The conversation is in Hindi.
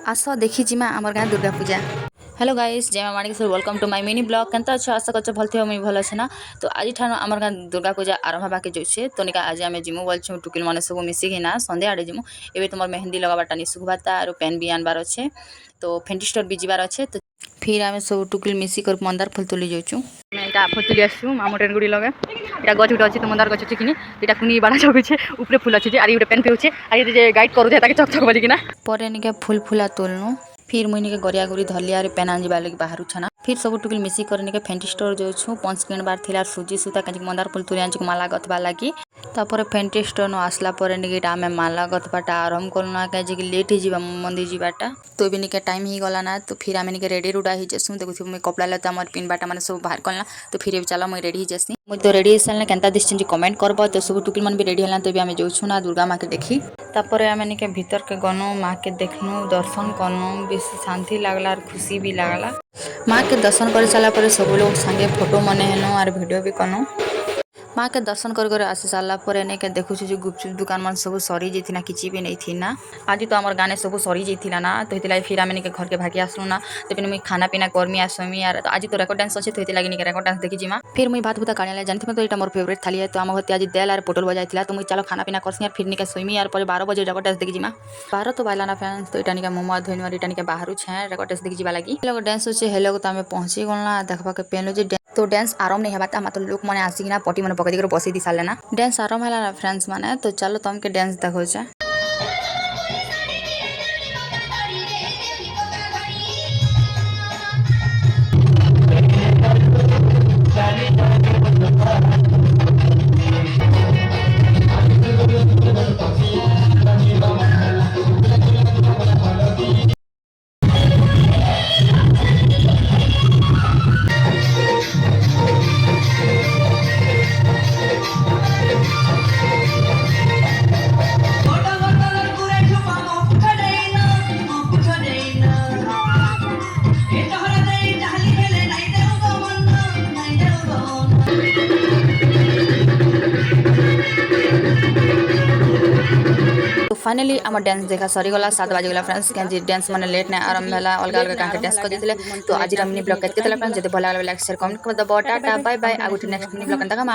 आस देखी जिमा आमर गाँ दुर्गा पूजा। हेलो गाइस, जय Manikeshwar, welcome to my mini blog. केनता अच्छा आशा कर भल थे मुई भल अच्छे ना। तो आज ठान आमर गाँ दुर्गा पूजा आरंभ होबाके जाऊे। तो निका आज आम जिमु बोलछू टुकिल मैंने सब मिसिकी ना संडे आड़े जिमु। एबे तुम मेहंदी लगाबाटा नि सुखबाता और पेन भी आनबार अच्छे। तो फेंटी स्टोर भी जीवार अच्छे। तो फिर आम सब टुकिल मिसिक मंदार फुल तुली जाऊँ। मैं फुल तुली आसू मामू टेन गुड़ी लगे इटा गच गुटे अच्छी। तो मंदार गच अच्छे कि इटा कुनी बाड़ा जगुचे ऊपर फुल अच्छे आर पेन पे आज गाइड करूँ चक चक बजिकिना पर निके फुल फुला तोलनु। फिर मुई निके गरिया गुरी धलिया रे पेन आंजिबा लगी बाहर छना। फिर सब टुकिल मिसी कर निके फेंटी स्टोर जाऊँ पंच किणबार थिला सुजी सुता कहीं मंदार फुल तुली आंची माला गथबा लगी। तापर फेंटी स्टोर आसला पर निके आम माला गथबाटा आरंभ करूना कहीं लेट हो मंदिर जीवाटा। तो भी निके टाइम ही गला ना। तो फिर आम निके रेडी रुडा ही जेसु। देखु मुई कपड़ा लता मोर पिनबाटा मैंने सब बाहर करना। तो फिर चला मुई रेडी ही जेसनी। मुई तो रेडी सारे केनता दिस कमेंट करब। तो सब टुकिल मन भी रेडी हला। तो भी आम जाऊँ ना दुर्गा माँ के देखी। तापर आम निके भीतर के गनु माँ के देखनु दर्शन करनु बेसी शांति लगला और खुशी भी लगला। माँ के दर्शन कर सारा पर सब लोग संगे फोटो मने हेनु और वीडियो भी कनु। माँ के दर्शन कर आसी सारा पर के देखु गुपचुप दुकान मन सब सरी जाइना किसी भी नहीं थी ना। आज तो आम गाने सब सरी जाइला ना। तो ये फिर आम घर के भागी आसलु ना। तो फिर मुई खाना पीना करमी आसमी यार। तो आज तो रेकर्ड डांस अच्छे। तो ये रेकर्ड डांस देखी जिमा। फिर मुई भात भूता काढ़ी जानते तो ये मोर फेवरेट थाली है। तो आम घर आज देल और पोटल बजाई तो मुई चलो खाना पीना करसी यार। फिर निके सोमी यार पर 12 बजे रेकर्ड डांस देखी जिमा। 12 तो बाला ना फ्रेंड्स। तो इटा मोमो धोनी और इटा बाहर छे रेकर्ड डांस देखी जीवा लगी। डांस अच्छे हेलो तो आम पहुंची गलना देखा के पेन तो डांस आरंभ नहीं होता मतलब लोक मैंने आसिकिना पटी मैंने पकड़ बसई दी सारे ना। डांस आरंभ है ना फ्रेंड्स मैंने। तो चलो तुमके डांस देखा। तो फाइनली आम डांस देखा सरीगला 7 बजेगला फ्रेंड्स कहीं डांस मैंने लेट नहीं आरंभ है अलग अलग कहीं डांस कर देते। तो आज मिनी ब्लॉग के फ्रेंड्स जो भल लाइक शेयर कमेंट कर दब टाटा बाय बाय। आगुठी नेक्स्ट मिनी ब्लॉग